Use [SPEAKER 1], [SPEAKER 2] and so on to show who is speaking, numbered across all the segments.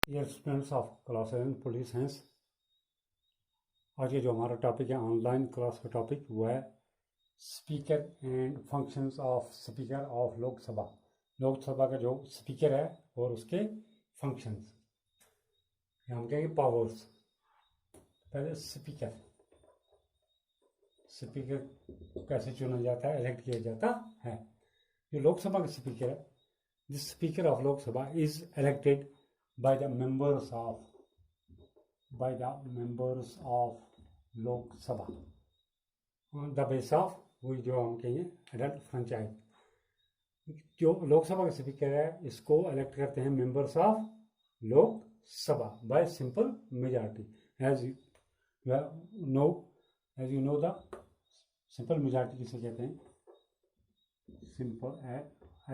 [SPEAKER 1] Dear students of class 11 political science, आज ये जो हमारा टॉपिक है ऑनलाइन क्लास का टॉपिक वो है speaker and functions of speaker of Lok Sabha. Lok Sabha का जो स्पीकर है और उसके फंक्शंस, हम कहेंगे पावर्स। पहले स्पीकर, स्पीकर कैसे चुना जाता है, इलेक्ट किया जाता है। जो लोकसभा का स्पीकर है, the speaker of Lok Sabha is elected by the members of Lok Sabha on the basis of वो जो हम कहेंगे एडल्ट फ्रेंचाइज। जो लोकसभा का स्पीकर है इसको इलेक्ट करते हैं members of Lok Sabha by simple majority. As you know the simple majority किसे कहते हैं? सिंपल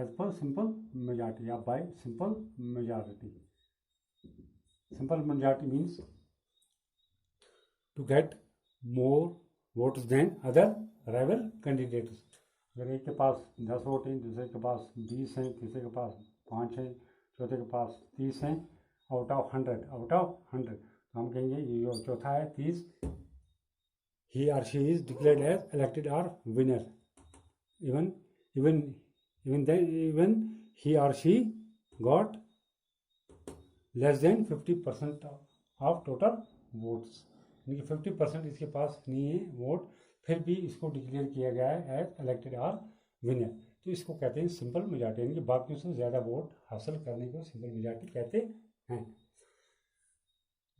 [SPEAKER 1] एज पर सिंपल मेजॉरिटी या by simple majority. Simple majority means to get more votes than other rival candidates। अगर एक के पास 10 वोट हैं, दूसरे के पास 20 हैं, तीसरे के पास 5 हैं, चौथे के पास 30 हैं, आउट ऑफ 100 तो हम कहेंगे ये जो चौथा है 30, he or she is declared as elected or winner even he or she got less than 50% of total votes, यानी कि 50% इसके पास नहीं है वोट, फिर भी इसको डिक्लेयर किया गया है एज इलेक्टेड और विनर। तो इसको कहते हैं सिंपल मेजॉरिटी, यानी कि बाकियों से ज़्यादा वोट हासिल करने को सिंपल मेजॉरिटी कहते हैं।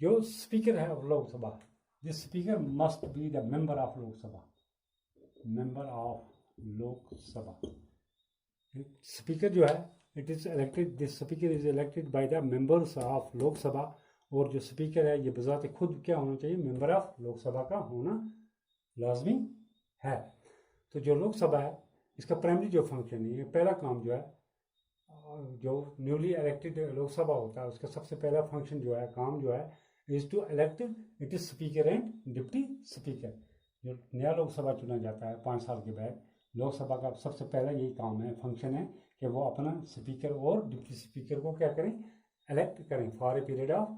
[SPEAKER 1] जो स्पीकर है Lok Sabha, this speaker must be the member of Lok Sabha. Member of Lok Sabha speaker जो है it is elected, this speaker is elected by the members of Lok Sabha. और जो स्पीकर है ये बजाते खुद क्या होना चाहिए? मेंबर ऑफ लोकसभा का होना लाजमी है। तो जो लोकसभा है इसका प्राइमरी जो फंक्शन है, ये पहला काम जो है, जो न्यूली इलेक्टेड लोकसभा होता है उसका सबसे पहला फंक्शन जो है, काम जो है, is to elect it is speaker and deputy speaker. जो नया लोकसभा चुना जाता है 5 साल के बाद, लोकसभा का सबसे पहला यही काम है, फंक्शन है कि वो अपना स्पीकर और डिप्टी स्पीकर को क्या करें? इलेक्ट करें for a period of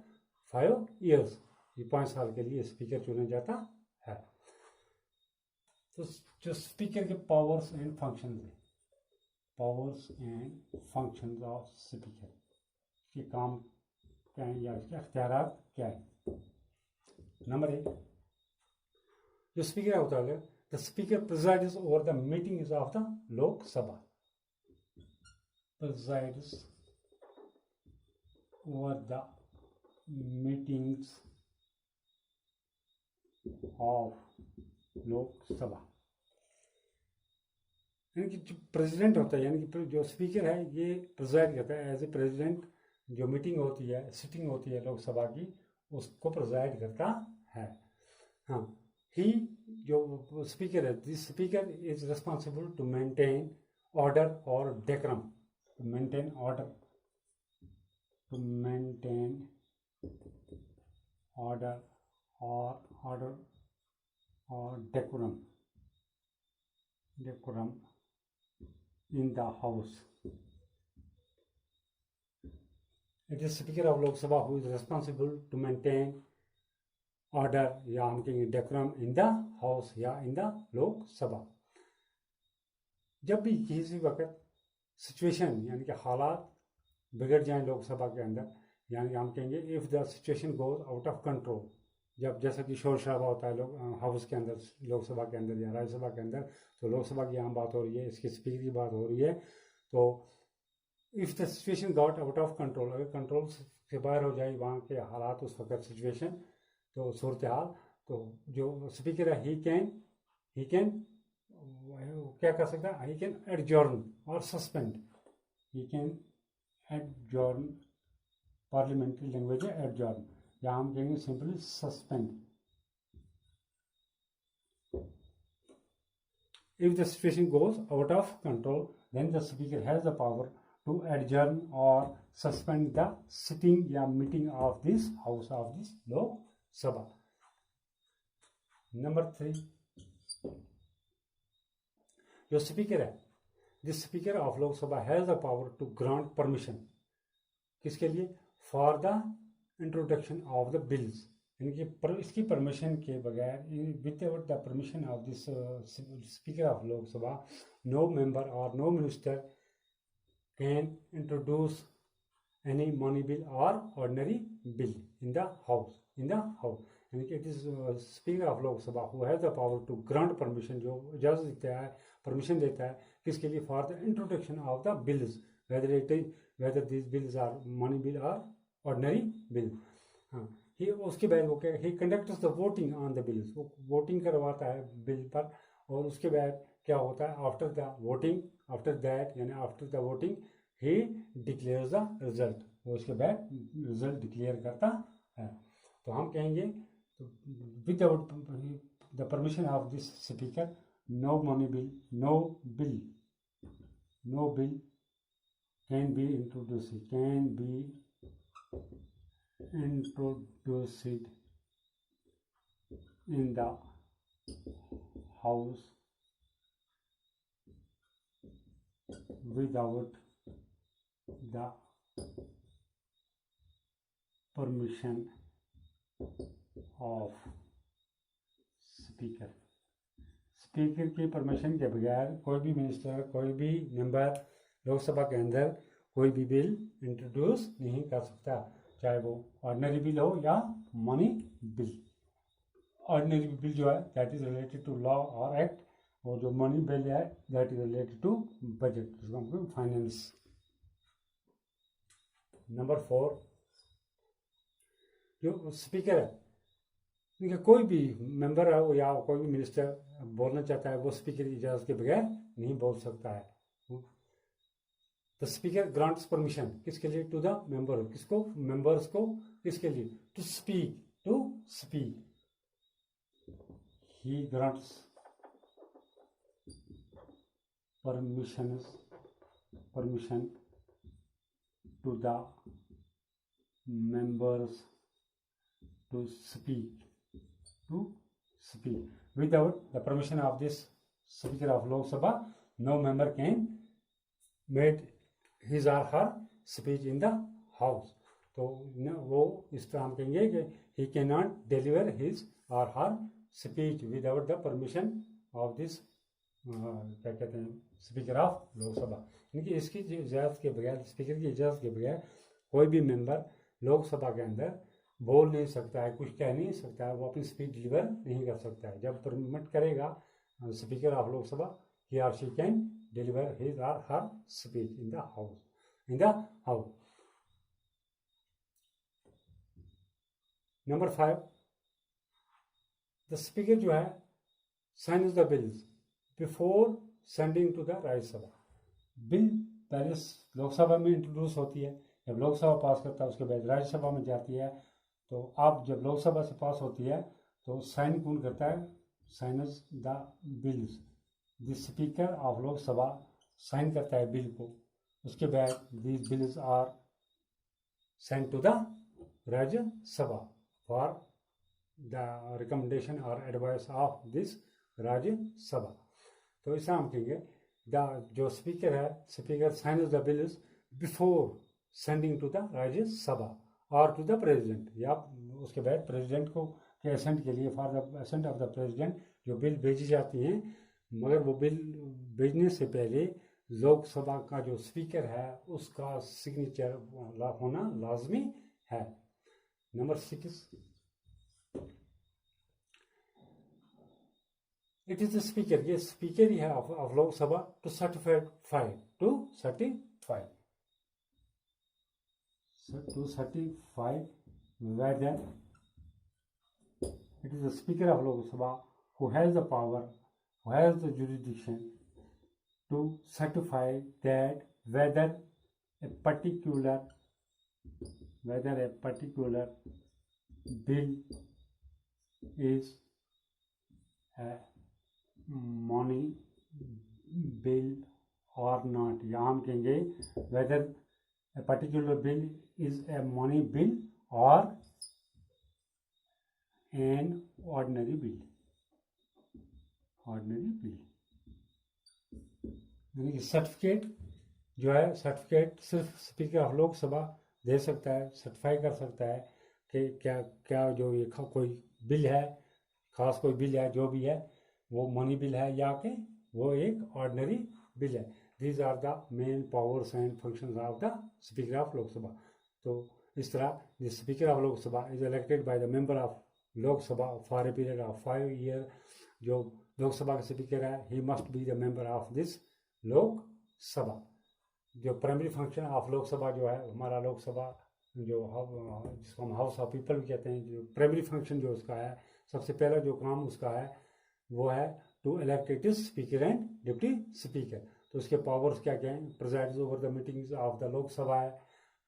[SPEAKER 1] 5 years. ये 5 साल के लिए स्पीकर चुना जाता है। तो जो स्पीकर के पावर्स एंड फंक्शन है, powers and function of speaker के काम क्या है या इसके अख्तियारात क्या है? नंबर 1, जो स्पीकर होता है, the speaker presides over the meetings of the Lok Sabha, presides over the meetings of Lok Sabha। यानी कि जो प्रेसिडेंट होता है, यानी कि जो स्पीकर है ये प्रेसाइड करता है एज ए प्रेसिडेंट। जो मीटिंग होती है, सिटिंग होती है लोकसभा की, उसको प्रेसाइड करता है। हाँ, ही जो स्पीकर है, this speaker is responsible to maintain order और decorum. To maintain order, to maintain order और decorum in the house। It is Speaker of Lok Sabha who is responsible to maintain order या हम कहेंगे decorum in the house या in the लोक सभा। जब भी किसी वक्त सिचुएशन यानी कि हालात बिगड़ जाएं लोकसभा के अंदर, यानी हम कहेंगे if the situation goes out of control, जब जैसा कि शोर शराबा होता है लोग हाउस के अंदर, लोकसभा के अंदर या राज्यसभा के अंदर, तो लोकसभा की यहाँ बात हो रही है, इसके स्पीकर की बात हो रही है। तो if the situation got out of control, अगर कंट्रोल से बाहर हो जाए वहाँ के हालात, उस वक्त सिचुएशन, तो सूरत हाल, तो जो स्पीकर है ही कैन क्या कर सकता है? ही कैन एडजॉर्न और suspend. He can adjourn, parliamentary language है एडजॉर्न, या हम कहेंगे simply suspend. If the situation goes out of control, then the speaker has the power to adjourn or suspend the sitting या meeting of this house of this Lok Sabha। Number 3, जो speaker है, this speaker of Lok Sabha has the power to grant permission, किसके लिए? For the introduction of the bills, यानी कि इसकी permission के बगैर, without the permission of this speaker of Lok Sabha, no member और no minister can introduce any money bill or ordinary bill in the house. यानी कि it is speaker of Lok Sabha who has the power to grant permission, जो इजाजत देता है, permission देता है किसके लिए, for the introduction of the bills, whether this bills are money bill और ऑर्डिनरी बिल। हाँ, ही उसके बाद वो क्या, he conducts the voting on the bills, वो वोटिंग करवाता है बिल पर, और उसके बाद क्या होता है, after the voting, after that यानी after the voting he declares the result, वो उसके बाद रिजल्ट डिक्लेयर करता है। तो हम कहेंगे तो without the permission of this speaker no money bill, no bill can be introduced in the house without the permission of speaker. Speaker की परमिशन के बगैर कोई भी मिनिस्टर, कोई भी मेंबर लोकसभा के अंदर कोई भी बिल इंट्रोड्यूस नहीं कर सकता, चाहे वो ऑर्डिनरी बिल हो या मनी बिल। ऑर्डिनरी बिल जो है that is related to law और एक्ट, और जो मनी बिल है that is related to budget, जिसको हम फाइनेंस। नंबर 4, जो स्पीकर है, देखिए कोई भी मेंबर है या कोई भी मिनिस्टर बोलना चाहता है, वो स्पीकर की इजाज़त के बगैर नहीं बोल सकता है। द स्पीकर ग्रांट्स परमिशन किसके लिए, टू द मेंबर, किसको, मेंबर्स को, किसके लिए, to speak. He grants permission to the members to speak. Without the permission of this Speaker of Lok Sabha, no member can make his or her speech in the house. तो वो इस तरह हम कहेंगे कि he cannot deliver his or her speech without the permission of this क्या कहते हैं, स्पीकर ऑफ लोकसभा। यानी कि इसकी इजाज़त के बगैर, स्पीकर की इजाज़त के बगैर कोई भी मेंबर लोकसभा के अंदर बोल नहीं सकता है, कुछ कह नहीं सकता है, वो अपनी स्पीच डिलीवर नहीं कर सकता है। जब परमिट करेगा स्पीकर ऑफ लोकसभा, ही और she can deliver his or her speech in the house. Number 5, the speaker जो है signs the bills before sending to the Rajya Sabha. Bill पहले लोकसभा में इंट्रोड्यूस होती है, जब लोकसभा पास करता है उसके बाद राज्यसभा में जाती है। तो अब जब लोकसभा से पास होती है तो साइन कौन करता है, signs the bills, the speaker of Lok Sabha sign करता है बिल को। उसके बाद these bills are send to the Rajya Sabha for the recommendation और एडवाइस ऑफ दिस राज्यसभा। तो ऐसा हम कहेंगे जो स्पीकर है, speaker signs the bills before sending to the Rajya Sabha और टू द प्रेसिडेंट, या उसके बाद प्रेसिडेंट को के असेंट के लिए, for the assent of the president जो बिल भेजी जाती हैं। मगर वो बिल भेजने से पहले लोकसभा का जो स्पीकर है उसका सिग्नेचर होना लाजमी है। Number 6, it is the speaker, ये स्पीकर ही है of Lok Sabha to certify whether it is the speaker of Lok Sabha who has the power, who has the jurisdiction to certify that whether a particular bill is a money bill or not। यहाँ हम कहेंगे whether a particular bill is a money bill or an ordinary bill। यानी कि certificate जो है, certificate सिर्फ speaker of Lok Sabha दे सकता है, सर्टिफाई कर सकता है कि क्या क्या जो ये कोई बिल है, खास कोई बिल है, जो भी है वो मनी बिल है या कि वो एक ऑर्डिनरी बिल है। These are the main powers and functions of the speaker of Lok Sabha. तो इस तरह the speaker of Lok Sabha is elected by the member of Lok Sabha for a period of 5 year. जो लोकसभा का स्पीकर है he must be the member of this Lok Sabha. जो primary function of Lok Sabha जो है हमारा, लोकसभा जो जिसको हम हाउस ऑफ पीपल भी कहते हैं, जो प्राइमरी फंक्शन जो उसका है, सबसे पहला जो काम उसका है वो है to elect it is speaker and deputy speaker. तो उसके पावर्स क्या क्या हैं? Presides over the meetings of the Lok Sabha है।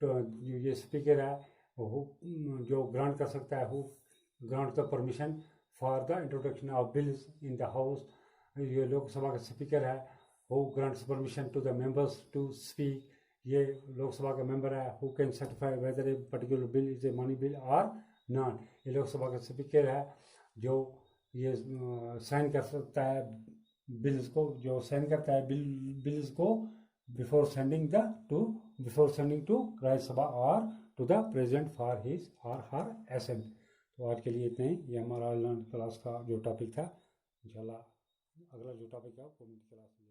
[SPEAKER 1] तो ये स्पीकर है जो ग्रांट कर सकता है, who grant the permission for the introduction of bills in the house. ये लोकसभा का स्पीकर है who grants permission to the members to speak. ये लोकसभा का मेंबर है who can certify whether a particular bill is a money bill or not. ये लोकसभा का speaker है जो ये साइन कर सकता है बिल्स को, जो साइन करता है बिल्स को बिफोर सेंडिंग टू राज्यसभा और to the president for his or her accent. तो आज के लिए इतने ही। ये हमारा ऑनलाइन क्लास का जो टॉपिक था। इंशाल्लाह अगला जो टॉपिक है वो कम्युनिटी क्लास में